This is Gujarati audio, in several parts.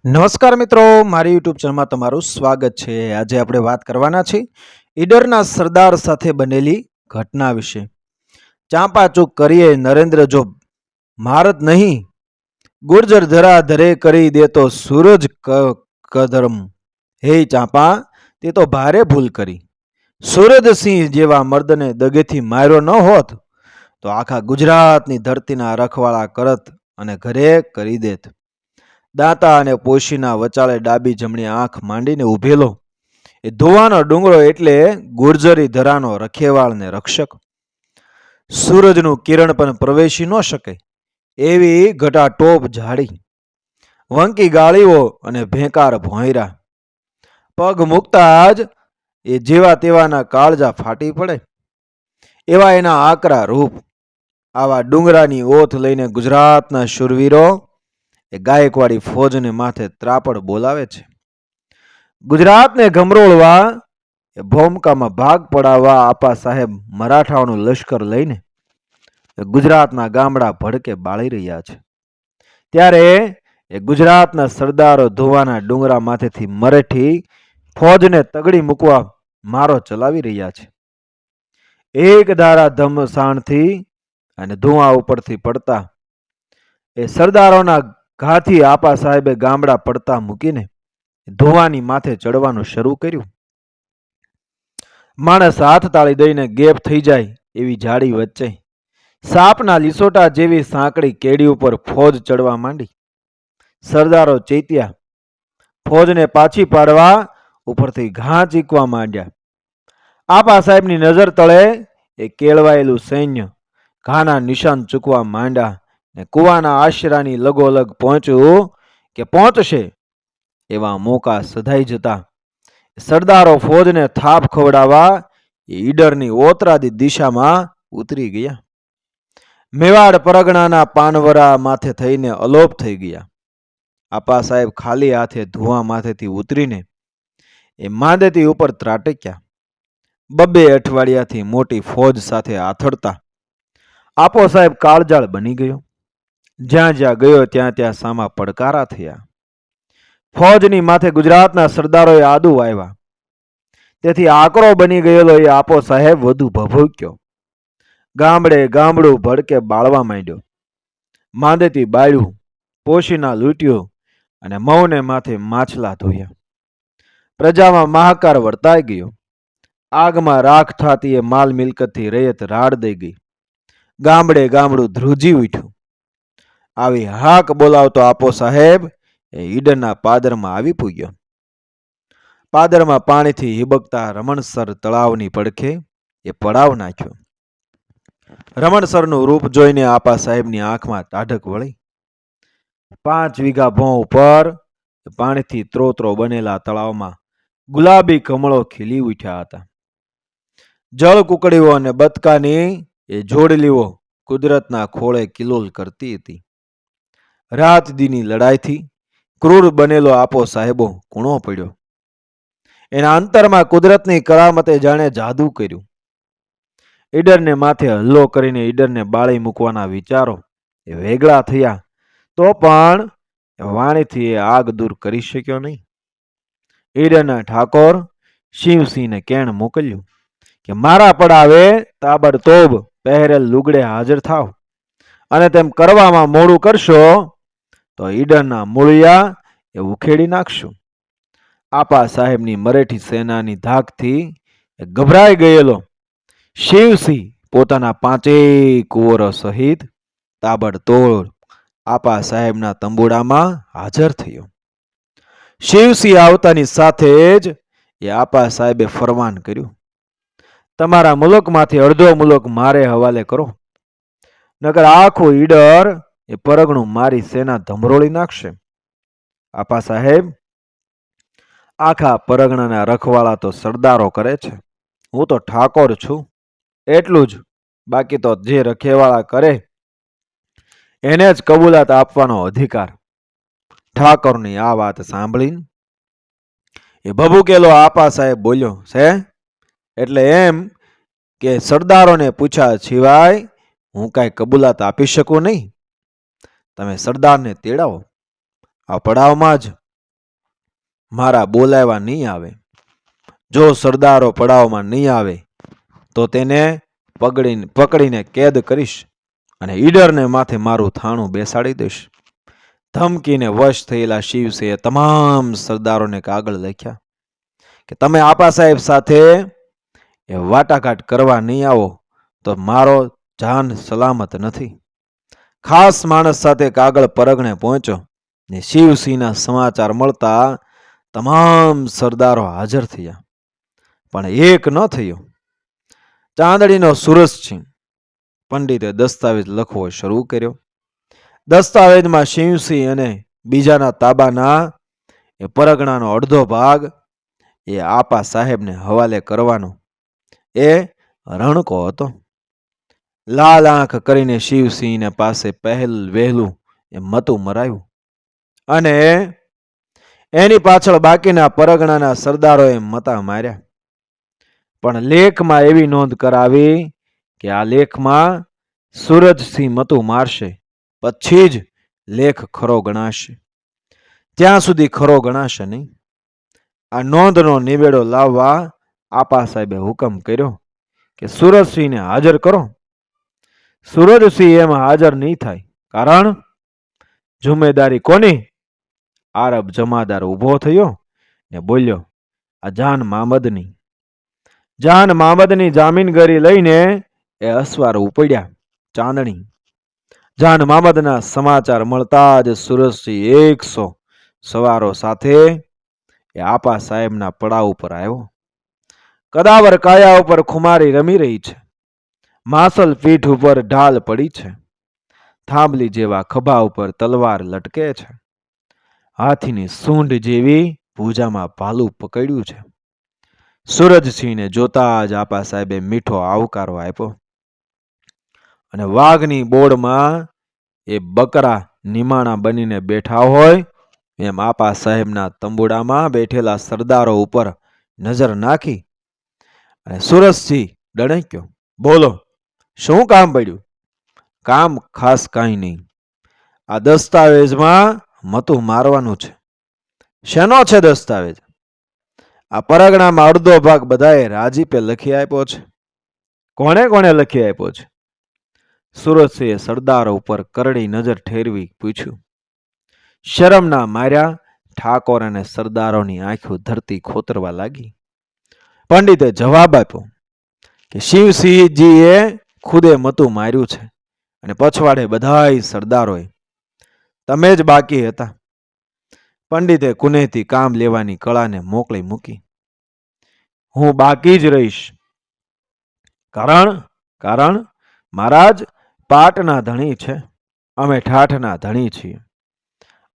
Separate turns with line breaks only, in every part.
નમસ્કાર મિત્રો, મારી યુટ્યુબ ચેનલમાં તમારું સ્વાગત છે। આજે આપણે વાત કરવાના છે ઈડરના સરદાર સાથે બનેલી ઘટના વિશે। ચાંપાચૂક કરીએ નરેન્દ્ર જો ભારત નહીં, ગુર્જર ધરા ધરે કરી દે તો સૂરજ કદરમ। હે ચાંપા, તે તો ભારે ભૂલ કરી। સૂરજસિંહ જેવા મર્દને દગેથી માર્યો ન હોત તો આખા ગુજરાતની ધરતીના રખવાળા કરત અને ઘરે કરી દેત। દાંતા અને પોશીના વચાળે ડાબી જમણી આંખ માંડીને ઊભેલો એ ધોવાનો ડુંગરો એટલે ગુર્જરી ધરાનો રખેવાળ ને રક્ષક। સૂરજનું કિરણ પણ પ્રવેશી ન શકે એવી ઘટાટોપ ઝાડી, વંકી ગાળીઓ અને ભેંકાર ભોંયરા। પગ મૂકતા જ એ જેવા તેવાના કાળજા ફાટી પડે એવા એના આકરા રૂપ। આવા ડુંગરાની ઓથ લઈને ગુજરાતના શૂરવીરો એ ગાયકવાડી ફોજને માથે ત્રાપડ બોલાવે છે। ગુજરાતને ગમરોળવા એ ભોમકામાં ભાગ પડાવવા આપા સાહેબ મરાઠાઓનું લશ્કર લઈને ગુજરાતના ગામડા ભડકે બાળી રહ્યા છે। ત્યારે એ ગુજરાતના સરદારો ધોવાના ડુંગરા માથેથી મરાઠી ફોજને તગડી મૂકવા મારો ચલાવી રહ્યા છે। એક ધારા ધમસાણથી અને ધુઆ ઉપરથી પડતા એ સરદારોના ઘાથી આપા સાહેબે ગામડા પડતા મૂકીને ધોવાની માથે ચડવાનું શરૂ કર્યું। માણસ હાથ તાળી દઈને ગેપ થઈ જાય એવી જાડી વચ્ચે સાપના લીસોટા જેવી સાંકડી કેડી ઉપર ફોજ ચડવા માંડી। સરદારો ચૈત્યા, ફોજને પાછી પાડવા ઉપરથી ઘા ચીકવા માંડ્યા। આપા સાહેબની નજર તળે એ કેળવાયેલું સૈન્ય ઘાના નિશાન ચૂકવા માંડ્યા ને કુવાના આશરાની લગોલગ પહોંચ્યું કે પહોંચશે એવા મોકા સધાઈ જતા સરદારો ફોજને થાપ ખવડાવવા એ ઈડરની ઓતરાદી દિશામાં ઉતરી ગયા। મેવાડ પરગણાના પાનવરા માથે થઈને અલોપ થઈ ગયા। આપા સાહેબ ખાલી હાથે ધુઆ માથેથી ઉતરીને એ માંદેતી ઉપર ત્રાટક્યા। બબ્બે અઠવાડિયાથી મોટી ફોજ સાથે આથડતા આપો સાહેબ કાળજાળ બની ગયો। જ્યાં જ્યાં ગયો ત્યાં ત્યાં સામા પડકારા થયા। ફોજની માથે ગુજરાતના સરદારોએ આદુ આવ્યા, તેથી આકરો બની ગયેલો એ આપો સાહેબ વધુ ભભૂક્યો। ગામડે ગામડું ભડકે બાળવા માંડ્યો। માંદેતી બાળ્યું, પોશીના લૂંટ્યું અને મૌને માથે માછલા ધોયા। પ્રજામાં મહાકાર વર્તાઈ ગયો। આગમાં રાખ થતી એ માલ મિલકતથી રૈયત રાડ દઈ ગઈ। ગામડે ગામડું ધ્રુજી ઉઠ્યું। આવી હાક બોલાવતો આપો સાહેબ એ ઈડરના પાદરમાં આવી પૂગ્યો। પાદરમાં પાણીથી હિબકતા રમણસર તળાવની પડખે એ પડાવ નાખ્યો। રમણસરનું રૂપ જોઈને આપા સાહેબની આંખમાં ટાઢક વળી। 5 વીઘા ભોં ઉપર પાણીથી ત્રોત્રો બનેલા તળાવમાં ગુલાબી કમળો ખીલી ઉઠ્યા હતા। જળ કુકડીઓ અને બતકાની એ જોડલીઓ કુદરતના ખોળે કિલોલ કરતી હતી। રાત દીની લડાઈથી ક્રૂર બનેલો આપો સાહેબો કૂણો પડ્યો। એના અંતરમાં કુદરતની કરામતે જાણે જાદુ કર્યું। ઈડરને માથે હલ્લો કરીને ઈડરને બાળી મૂકવાના વિચારો એ વેગળા થયા તો પણ વાણીથી એ આગ દૂર કરી શક્યો નહીં। ઈડરના ઠાકોર શિવસિંહને કેણ મોકલ્યું કે મારા પડાવે તાબડતોબ પહેરેલ લુગડે હાજર થાવ, અને તેમ કરવામાં મોડું કરશો તો ઈડરના મૂળિયા એ ઉખેડી નાખશું। આપા સાહેબની મરાઠી સેનાની ધાકથી ગભરાઈ ગયેલો શિવસિંહ પોતાના 5 કુંવરો સહિત તાબડતોડ આપા સાહેબના તંબુડામાં હાજર થયો। શિવસિંહ આવતાની સાથે જ એ આપા સાહેબે ફરમાન કર્યું, તમારા મુલકમાંથી અડધો મુલક મારે હવાલે કરો, નકર આખું ઈડર એ પરગણું મારી સેના ધમરોળી નાખશે। આપા સાહેબ, આખા પરગણાના રખવાળા તો સરદારો કરે છે, હું તો ઠાકોર છું એટલું જ, બાકી તો જે રખેવાળા કરે એને જ કબૂલાત આપવાનો અધિકાર। ઠાકોરની આ વાત સાંભળીને એ ભભૂકેલો આપા સાહેબ બોલ્યો, છે એટલે એમ કે સરદારોને પૂછ્યા સિવાય હું કાંઈ કબૂલાત આપી શકું નહીં? તમે સરદારને તેડાવો, આ પડાવમાં જ મારા બોલાવ્યા નહીં આવે. જો સરદારો પડાવમાં નહીં આવે તો તેને પકડીને કેદ કરીશ અને ઈડરને માથે મારું થાણું બેસાડી દઈશ. ધમકીને વશ થયેલા શિવસિંહે તમામ સરદારોને કાગળ લખ્યા કે તમે આપા સાહેબ સાથે વાટાઘાટ કરવા નહીં આવો તો મારો જાન સલામત નથી. ખાસ માણસ સાથે કાગળ પરગણે પહોંચ્યો ને શિવસિંહના સમાચાર મળતા તમામ સરદારો હાજર થયા, પણ એક ન થયો. ચાંદડીનો સુરજસિંહ પંડિતે દસ્તાવેજ લખવો શરૂ કર્યો. દસ્તાવેજમાં શિવસિંહ અને બીજાના તાબાના પરગણાનો અડધો ભાગ એ આપા સાહેબને હવાલે કરવાનો એ રણકો હતો. લાલ આંખ કરીને શિવસિંહને પાસે વહેલું એ મતું મરાયું અને એની પાછળ બાકીના પરગણાના સરદારોએ મતા માર્યા. પણ લેખમાં એવી નોંધ કરાવી કે આ લેખમાં સુરજસિંહ મતું મારશે પછી જ લેખ ખરો ગણાશે, ત્યાં સુધી ખરો ગણાશે નહીં. આ નોંધનો નિવેડો લાવવા આપા સાહેબે હુકમ કર્યો કે સુરજસિંહને હાજર કરો. સુરજસિંહ એમાં હાજર નહીં થાય, કારણ જુમેદારી કોની? આરબ જમાદાર ઊભો થયો ને બોલ્યો, આ જાન મામદની. જાન મામદની જામીનગરી લઈને એ અસવાર ઉપડ્યા ચાંદણી. જાન મામદના સમાચાર મળતા જ સુરજસિંહ 100 સવારો સાથે એ આપા સાહેબના પડાવ ઉપર આવ્યો. કદાવર કાયા ઉપર ખુમારી રમી રહી છે. માસલ પીઠ ઉપર ઢાલ પડી છે. થાંભલી જેવા ખભા ઉપર તલવાર લટકે છે. હાથીની સૂંઢ જેવી ભૂજામાં ભાલું પકડ્યું છે. સુરજસિંહને જોતા જ આપા સાહેબે મીઠો આવકારો આપ્યો અને વાઘની બોળમાં એ બકરા નિમાણા બનીને બેઠા હોય એમ આપા સાહેબના તંબુડામાં બેઠેલા સરદારો ઉપર નજર નાખી અને સુરજસિંહ ડણક્યો, બોલો, શું કામ પડ્યું? કામ ખાસ કાંઈ નહીં. આ દસ્તાવેજમાં મતું મારવાનું છે. શેનો છે દસ્તાવેજ? આ પરગણામાં અડધો ભાગ બધાએ રાજીપે લખી આપ્યો છે. કોણે કોણે લખી આપ્યો છે? સુરજસિંહે સરદારો ઉપર કરડી નજર ઠેરવી પૂછ્યું. શરમના માર્યા ઠાકોર અને સરદારોની આંખો ધરતી ખોતરવા લાગી. પંડિતે જવાબ આપ્યો કે શિવસિંહજીએ ખુદે મતું માર્યું છે અને પછવાડે બધાય સરદારોએ. તમે જ બાકી હતા. પંડિતે કુનેહથી કામ લેવાની કળાને મોકલી મૂકી. હું બાકી જ રહીશ. કારણ મહારાજ પાટના ધણી છે, અમે ઠાઠના ધણી છીએ.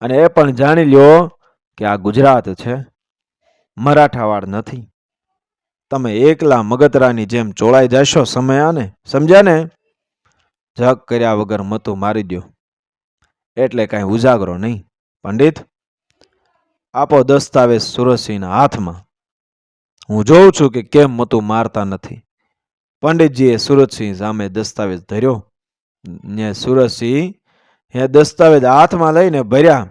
અને એ પણ જાણી લ્યો કે આ ગુજરાત છે, મરાઠાવાડ નથી. તમે એકલા મગતરાની જેમ ચોળાઈ જશો સમયાને, સમજ્યા ને? જગ કર્યા વગર મતું મારી દો એટલે કાંઈ ઉજાગરો નહીં. પંડિત, આપો દસ્તાવેજ સુરજસિંહના હાથમાં. હું જોઉં છું કે કેમ મતું મારતા નથી. પંડિતજીએ સુરજસિંહ સામે દસ્તાવેજ ધર્યો ને સુરજસિંહ એ દસ્તાવેજ હાથમાં લઈને ભર્યા.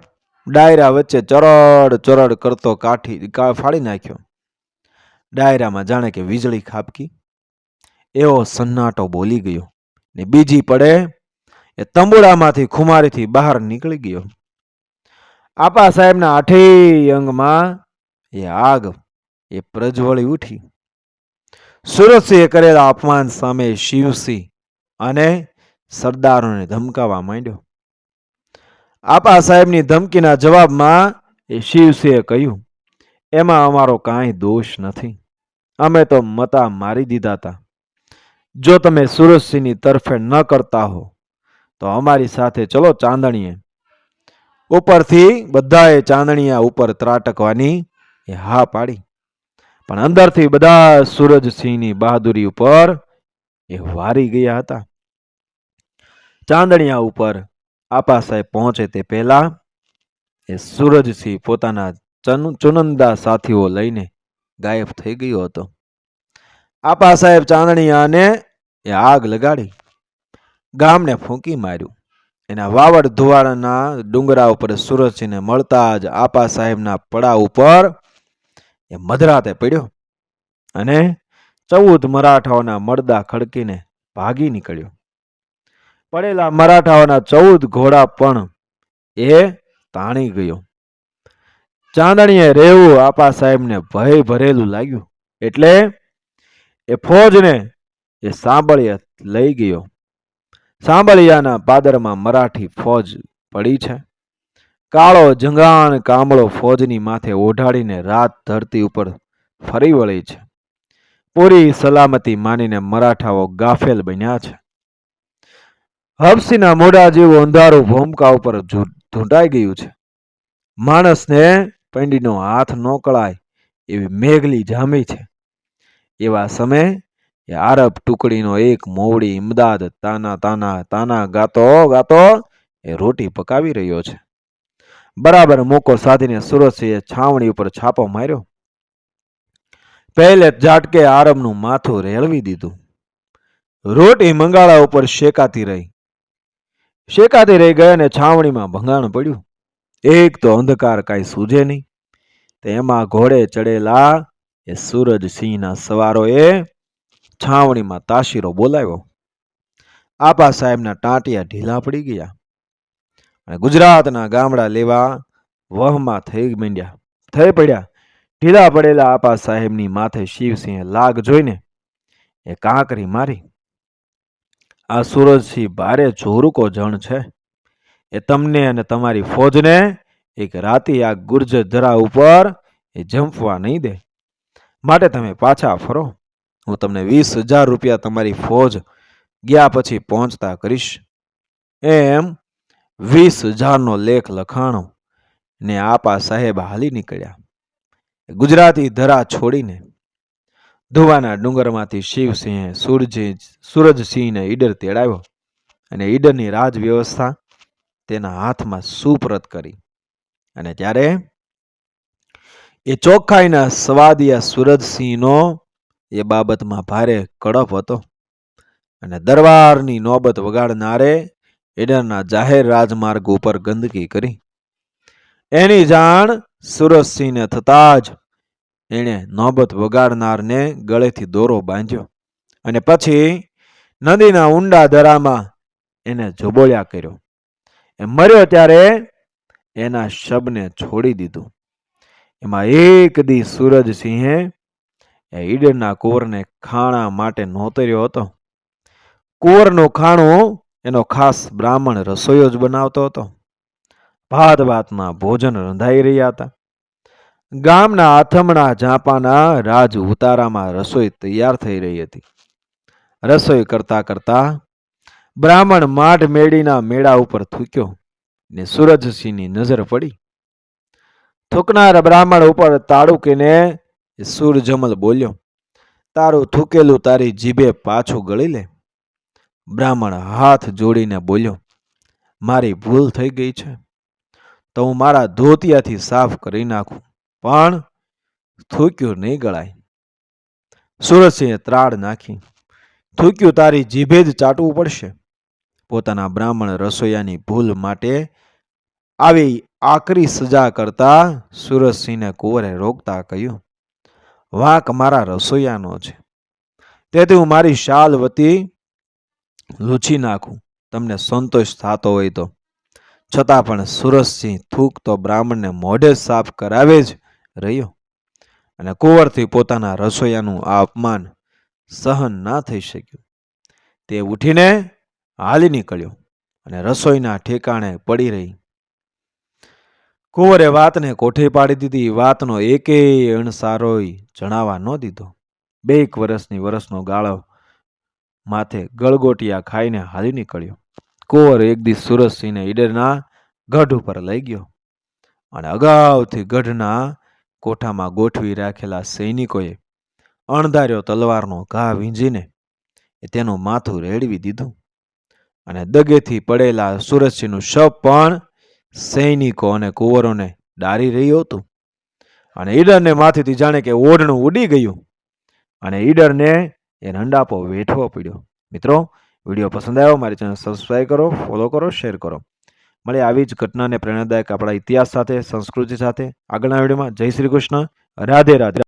ડાયરા વચ્ચે ચરડ કરતો કાઠી ફાડી નાખ્યો. ડાયરામાં જાણે કે વીજળી ખાબકી એવો સન્નાટો બોલી ગયો ને બીજી પડે એ તંબુડામાંથી ખુમારીથી બહાર નીકળી ગયો. આપા સાહેબના આઠેય અંગમાં એ આગ એ પ્રજ્વળી ઉઠી. સુરજસિંહે કરેલા અપમાન સામે શિવસિંહ અને સરદારોને ધમકાવા માંડ્યો. આપા સાહેબની ધમકીના જવાબમાં એ શિવસિંહે કહ્યું, એમાં અમારો કાંઈ દોષ નથી. અમે તો મતા મારી દીધા હતા. જો તમે સુરજસિંહની તરફેણ ન કરતા હો તો અમારી સાથે ચલો ચાંદણીએ. ઉપરથી બધાએ ચાંદણીયા ઉપર ત્રાટકવાની એ હા પાડી, પણ અંદરથી બધા સુરજસિંહની બહાદુરી ઉપર એ વારી ગયા હતા. ચાંદણીયા ઉપર આપા સાહેબ પહોંચે તે પહેલા એ સુરજસિંહ પોતાના ચુનંદા સાથીઓ લઈને ગાયબ થઈ ગયો હતો. આપા સાહેબ ચાંદણીયાને એ આગ લગાડી ગામને ફૂંકી માર્યું એના વાવડ ધુવાડાના ડુંગરા ઉપર સુરજસિંહને મળતા જ આપા સાહેબના પડા ઉપર એ મધરાતે પડ્યો અને 14 મરાઠાઓના મળદા ખડકીને ભાગી નીકળ્યો. પડેલા મરાઠાઓના 14 ઘોડા પણ એ તાણી ગયો. ચાંદણીએ રહેવું આપા સાહેબને ભય ભરેલું લાગ્યું એટલે એ ફોજને એ સાંભળીએ લઈ ગયો. સાંભળિયાના પાદરમાં મરાઠી ફોજ પડી છે. કાળો જંગાણ કામળો ફોજની માથે ઓઢાડીને રાત ધરતી ઉપર ફરી વળી છે. પૂરી સલામતી માનીને મરાઠાઓ ગાફેલ બન્યા છે. હબસીના મોઢા જેવું અંધારું ભૂમકા ઉપર ઢૂંઢાઈ ગયું છે. માણસને પંડીનો હાથ ન કળાય એવી મેઘલી જામી છે. એવા સમયે એ આરબ ટુકડીનો એક મોવડી ઇમદાદ તાના તાના તાના ગાતો ગાતો એ રોટી પકાવી રહ્યો છે. બરાબર મોકો સાધીને સુરજસિંહે છાવણી ઉપર છાપો માર્યો. પહેલે ઝાટકે આરબનું માથું રેળવી દીધું. રોટી મંગાળા ઉપર શેકાતી રહી ગઈ અને છાવણીમાં ભંગાણ પડ્યું. એક તો અંધકાર કાંઈ સૂજે નહીં, તેમાં ઘોડે ચડેલા એ સુરજસિંહના સવારોએ છાવણીમાં તાશીરો બોલાવ્યો. આપા સાહેબના ટાંટિયા ઢીલા પડી ગયા અને ગુજરાતના ગામડા લેવા વહમાં થઈ પડ્યા. ઢીલા પડેલા આપા સાહેબની માથે શિવસિંહે લાગ જોઈને એ કાંકરી મારી. આ સુરજસિંહ ભારે જોરુકો જણ છે. એ તમને અને તમારી ફોજને એક રાતી આ ગુર્જર ધરા ઉપર એ જંપવા નહીં દે. માટે તમે પાછા ફરો. હું તમને 20,000 રૂપિયા તમારી ફોજ ગયા પછી પહોંચતા કરીશ. એમ 20,000નો લેખ લખાણો ને આપા સાહેબ હાલી નીકળ્યા. ગુજરાતી ધરા છોડીને ધુવાના ડુંગરમાંથી શિવસિંહે સુરજસિંહને ઈડર તેડાવ્યો અને ઈડરની રાજ વ્યવસ્થા તેના હાથમાં સુપરત કરી. અને ત્યારે એ ચોખ્ખાઈના સ્વાદિયા સુરજસિંહનો એ બાબતમાં ભારે કડપ હતો અને દરબારની નોબત વગાડનારે ઈડરના જાહેર રાજમાર્ગ ઉપર ગંદકી કરી. એની જાણ સુરજસિંહને થતા જ એણે નોબત વગાડનારને ગળેથી દોરો બાંધ્યો અને પછી નદીના ઊંડા દરામાં એને જોબોળ્યા કર્યો. એ મર્યો ત્યારે એના શબને છોડી દીધું. એમાં એક દી સુરજસિંહે એ ઈડરના કુંવરને ખાણા માટે નોતર્યો હતો. કુંવરનું ખાણું એનો ખાસ બ્રાહ્મણ રસોઈયો જ બનાવતો હતો. ભાત ભાતના ભોજન રંધાઈ રહ્યા હતા. ગામના આથમણા ઝાંપાના રાજ ઉતારામાં રસોઈ તૈયાર થઈ રહી હતી. રસોઈ કરતા કરતા બ્રાહ્મણ માઢ મેળીના મેળા ઉપર થૂક્યો ને સુરજસિંહની નજર પડી. થૂકનાર બ્રાહ્મણ ઉપર તાળુકીને સુરજમલ બોલ્યો, તારું થૂકેલું તારી જીભે પાછું ગળી લે. બ્રાહ્મણ હાથ જોડીને બોલ્યો, મારી ભૂલ થઈ ગઈ છે તો હું મારા ધોતિયાથી સાફ કરી નાખું, પણ થૂક્યું નહીં ગળાય. સુરજસિંહે ત્રાડ નાખી, થૂક્યું તારી જીભે જ ચાટવું પડશે. પોતાના બ્રાહ્મણ રસોઈયાની ભૂલ માટે આવી આકરી સજા કરતા સુરજસિંહને કુંવરે રોકતા કહ્યું, વાંક મારા રસોઈયાનો છે, તેથી હું મારી શાલ વતી લૂછી નાખું, તમને સંતોષ થતો હોય તો. છતાં પણ સુરજસિંહ થૂક તો બ્રાહ્મણને મોઢે સાફ કરાવે જ રહ્યો અને કુંવરથી પોતાના રસોઈયાનું આ અપમાન સહન ના થઈ શક્યું. તે ઉઠીને હાલી નીકળ્યો અને રસોઈના ઠેકાણે પડી રહી. કુંવરે વાતને કોઠે પાડી દીધી. વાતનો એકેય અણસારોય જણાવા ન દીધો. 2 વર્ષનો ગાળો માથે ગળગોટિયા ખાઈને હાલી નીકળ્યો. કુંવર એક દિવસ સુરજસિંહને ઈડરના ગઢ ઉપર લઈ ગયો અને અગાઉથી ગઢના કોઠામાં ગોઠવી રાખેલા સૈનિકોએ અણધાર્યો તલવારનો ઘા વીંજીને તેનું માથું રેડવી દીધું અને દગેથી પડેલા સુરજસિંહનું શવ પણ સૈનિકો અને કુંવરોને ડારી રહ્યું હતું. અને ઈડરને માથેથી જાણે કે ઓઢણું ઉડી ગયું અને ઈડરને એ રંડાપો વેઠવો પડ્યો. મિત્રો, વિડીયો પસંદ આવ્યો મારી ચેનલ સબસ્ક્રાઈબ કરો, ફોલો કરો, શેર કરો. મળે આવી જ ઘટનાને પ્રેરણાદાયક આપણા ઇતિહાસ સાથે, સંસ્કૃતિ સાથે આગળના વિડીયોમાં. જય શ્રી કૃષ્ણ. રાધે રાધે.